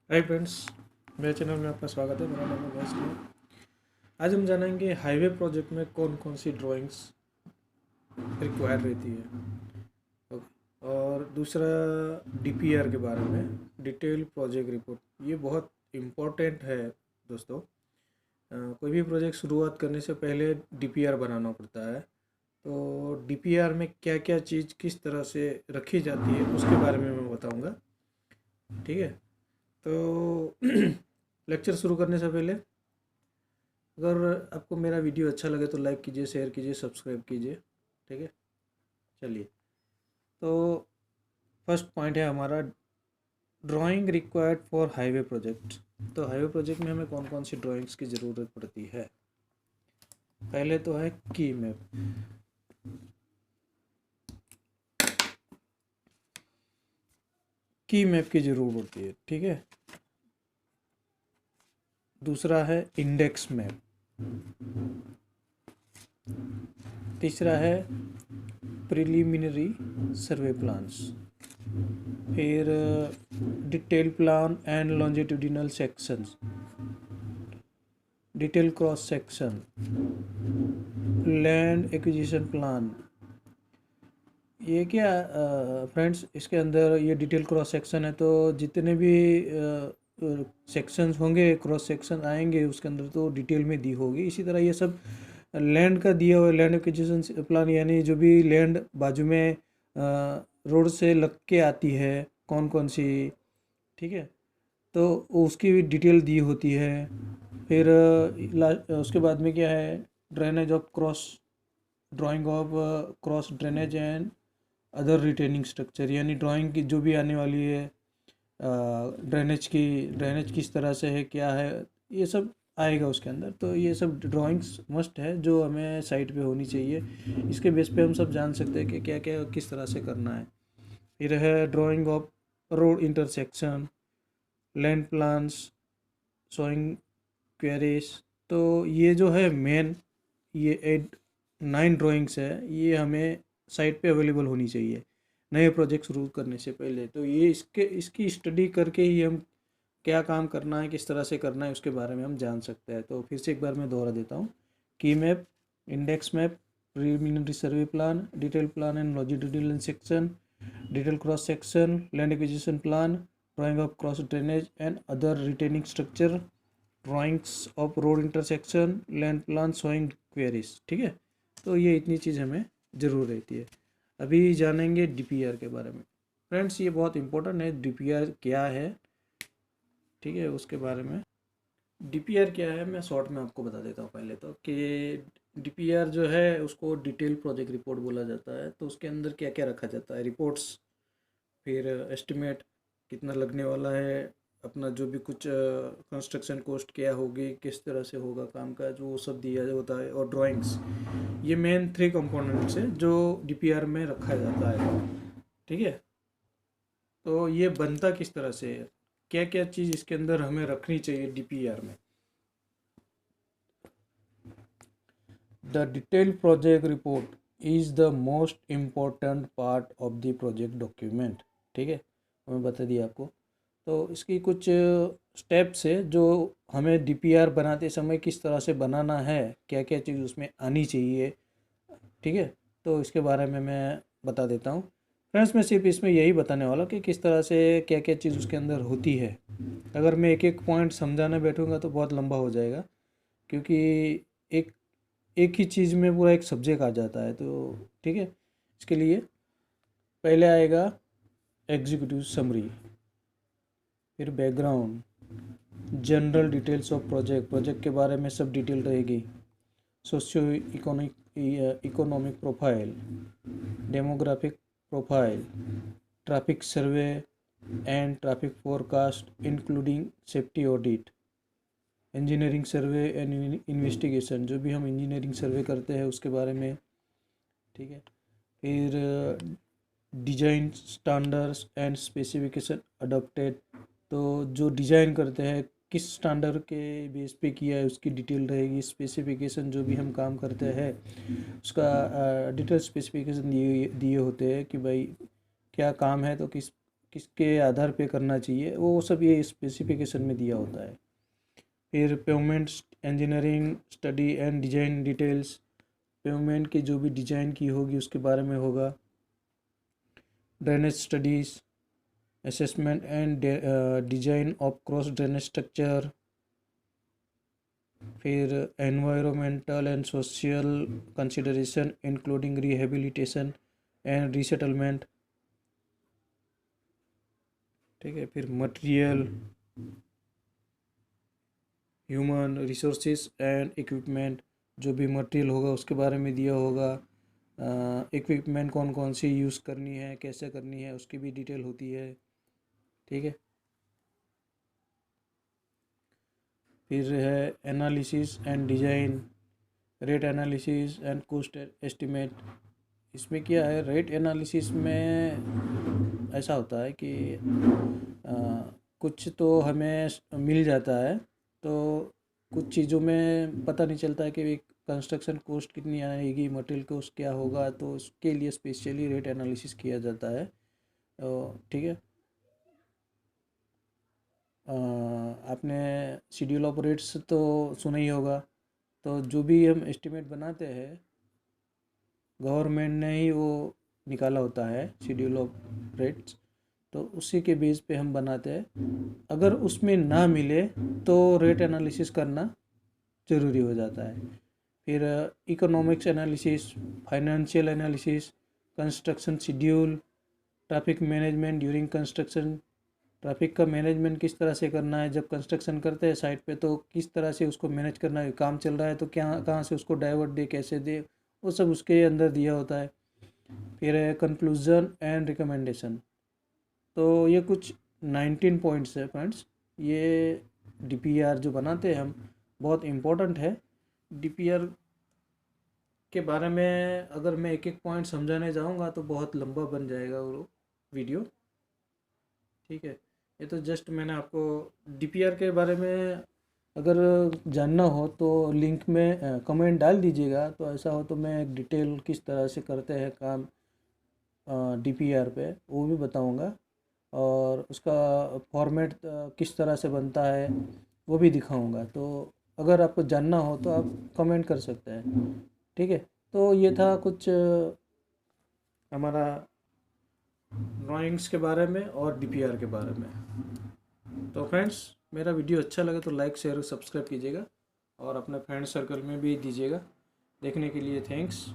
Hi friends, मेरे channel में आपका स्वागत है। मेरा नाम है वैष्णव। आज हम जानेंगे हाईवे प्रोजेक्ट में कौन कौन सी ड्राइंग्स रिक्वायर रहती है। और दूसरा डीपीआर के बारे में, डिटेल प्रोजेक्ट रिपोर्ट। ये बहुत इम्पोर्टेंट है दोस्तों। कोई भी प्रोजेक्ट शुरुआत करने से पहले डीपीआर बनाना पड़ता है। तो डीपीआर में क्या क्या चीज़ किस तरह से रखी जाती है उसके बारे में मैं बताऊंगा। ठीक है, तो लेक्चर शुरू करने से पहले अगर आपको मेरा वीडियो अच्छा लगे तो लाइक कीजिए, शेयर कीजिए, सब्सक्राइब कीजिए। ठीक है, चलिए। तो फर्स्ट पॉइंट है हमारा, drawing required for highway project. तो हाईवे प्रोजेक्ट में हमें कौन कौन सी ड्राइंग्स की ज़रूरत पड़ती है। पहले तो है की मैप। की मैप की ज़रूरत पड़ती है, ठीक है। दूसरा है इंडेक्स मैप। तीसरा है प्रिलिमिनरी सर्वे प्लान्स। फिर detail plan and longitudinal sections, detail cross section, land acquisition plan. ये क्या फ्रेंड्स, इसके अंदर ये डिटेल क्रॉस सेक्शन है, तो जितने भी सेक्शंस होंगे, क्रॉस सेक्शन आएंगे उसके अंदर तो डिटेल में दी होगी। इसी तरह ये सब लैंड का दिया हुआ लैंड एक्विजिशन प्लान, यानी जो भी लैंड बाजू में रोड से लग के आती है कौन कौन सी, ठीक है, तो उसकी भी डिटेल दी होती है। फिर उसके बाद में क्या है, drainage of cross, drying of cross drainage and other retaining structure, यानी ड्राइंग की जो भी आने वाली है, ड्रेनेज किस तरह से है, क्या है, ये सब आएगा उसके अंदर। तो ये सब ड्राइंग्स मस्ट है जो हमें साइट पे होनी चाहिए। इसके बेस पे हम सब जान सकते हैं कि क्या क्या किस तरह से करना है। फिर है drying of road intersection, land plans, showing queries. तो ये जो है मेन, ये 9 ड्राइंग्स है, ये हमें साइट पे अवेलेबल होनी चाहिए नए प्रोजेक्ट शुरू करने से पहले। तो ये इसकी स्टडी करके ही हम क्या काम करना है, किस तरह से करना है, उसके बारे में हम जान सकते हैं। तो फिर से एक बार मैं दोहरा देता हूँ। की map, index map, preliminary survey plan, detail plan and longitudinal section, detail cross section, land acquisition plan, drying of cross drainage and other retaining structure, drawings of road intersection, land plan, showing queries. ठीक है, तो ये इतनी चीज़ हमें ज़रूर रहती है। अभी जानेंगे डीपीआर के बारे में। फ्रेंड्स, ये बहुत इंपॉर्टेंट है, डीपीआर क्या है, ठीक है, उसके बारे में। डीपीआर क्या है मैं शॉर्ट में आपको बता देता हूँ पहले तो, कि डीपीआर जो है उसको डिटेल प्रोजेक्ट रिपोर्ट बोला जाता है। तो उसके अंदर क्या क्या रखा जाता है, रिपोर्ट्स, फिर एस्टिमेट कितना लगने वाला है, अपना जो भी कुछ कंस्ट्रक्शन कॉस्ट क्या होगी, किस तरह से होगा काम का, जो वो सब दिया होता है, और ड्राइंग्स। ये मेन 3 कंपोनेंट्स है जो डीपीआर में रखा जाता है। ठीक है, तो ये बनता किस तरह से है, क्या क्या चीज़ इसके अंदर हमें रखनी चाहिए डीपीआर में। The detail project report is the most important part of the project document. ठीक है, मैं बता दिया आपको। तो इसकी कुछ स्टेप्स है जो हमें डीपीआर बनाते समय किस तरह से बनाना है, क्या क्या चीज़ उसमें आनी चाहिए। ठीक है, तो इसके बारे में मैं बता देता हूँ। फ्रेंड्स, मैं सिर्फ इसमें यही बताने वाला कि किस तरह से क्या क्या चीज़ उसके अंदर होती है। अगर मैं एक एक पॉइंट समझाने बैठूंगा तो बहुत लंबा हो जाएगा, क्योंकि एक एक ही चीज़ में पूरा एक सब्जेक्ट आ जाता है। तो ठीक है, इसके लिए पहले आएगा एग्जीक्यूटिव समरी, फिर background, general details of project, project के बारे में सब डिटेल रहेगी, socio economic profile, demographic profile, traffic survey and traffic forecast including safety audit, engineering survey and investigation, जो भी हम इंजीनियरिंग सर्वे करते हैं उसके बारे में। ठीक है, फिर design standards and specification adopted, तो जो डिज़ाइन करते हैं किस स्टैंडर्ड के बेस पे किया है उसकी डिटेल रहेगी। स्पेसिफिकेशन, जो भी हम काम करते हैं उसका डिटेल स्पेसिफिकेशन दिए दिए होते हैं कि भाई क्या काम है तो किस किसके आधार पे करना चाहिए, वो सब ये स्पेसिफिकेशन में दिया होता है। फिर payment engineering study and design details, payment की जो भी डिजाइन की होगी उसके बारे में होगा। Drainage studies, assessment and design of cross drainage structure. फिर environmental and social consideration including rehabilitation and resettlement. ठीक है। फिर material, human resources and equipment, जो भी मटेरियल होगा उसके बारे में दिया होगा। इक्विपमेंट कौन कौन सी यूज़ करनी है, कैसे करनी है, उसकी भी डिटेल होती है। ठीक है। फिर है analysis and design, rate analysis and cost estimate. इसमें क्या है, रेट एनालिसिस में ऐसा होता है कि कुछ तो हमें मिल जाता है, तो कुछ चीज़ों में पता नहीं चलता है कि कंस्ट्रक्शन कॉस्ट कितनी आएगी, मटेरियल कॉस्ट क्या होगा, तो उसके लिए स्पेशली रेट एनालिसिस किया जाता है। ठीक है। आपने शेड्यूल ऑफ रेट्स तो सुना ही होगा। तो जो भी हम एस्टिमेट बनाते हैं, गवर्नमेंट ने ही वो निकाला होता है शेड्यूल ऑफ रेट्स, तो उसी के बेस पे हम बनाते हैं। अगर उसमें ना मिले तो रेट एनालिसिस करना ज़रूरी हो जाता है। फिर economics analysis, financial analysis, construction schedule, traffic management during construction. Traffic का मैनेजमेंट किस तरह से करना है, जब कंस्ट्रक्शन करते हैं साइट पे तो किस तरह से उसको मैनेज करना है, काम चल रहा है तो क्या कहाँ से उसको डाइवर्ट दे, कैसे दे, वो सब उसके अंदर दिया होता है। फिर है कंक्लूजन एंड रिकमेंडेशन। तो ये कुछ 19 पॉइंट्स है फ्रेंड्स। ये डीपीआर जो बनाते हैं हम, बहुत इम्पोर्टेंट है। डीपीआर के बारे में अगर मैं एक एक पॉइंट समझाने जाऊंगा तो बहुत लंबा बन जाएगा वो वीडियो। ठीक है। ये तो जस्ट मैंने आपको डीपीआर के बारे में अगर जानना हो तो लिंक में कमेंट डाल दीजिएगा, तो ऐसा हो तो मैं डिटेल किस तरह से करते हैं काम डीपीआर पे वो भी बताऊंगा, और उसका फॉर्मेट किस तरह से बनता है वो भी दिखाऊंगा। तो अगर आपको जानना हो तो आप कमेंट कर सकते हैं। ठीक है। तो ये था कुछ हमारा ड्राइंग्स के बारे में और डीपीआर के बारे में। तो फ्रेंड्स, मेरा वीडियो अच्छा लगे तो लाइक शेयर सब्सक्राइब कीजिएगा और अपने फ्रेंड सर्कल में भी दीजिएगा। देखने के लिए थैंक्स।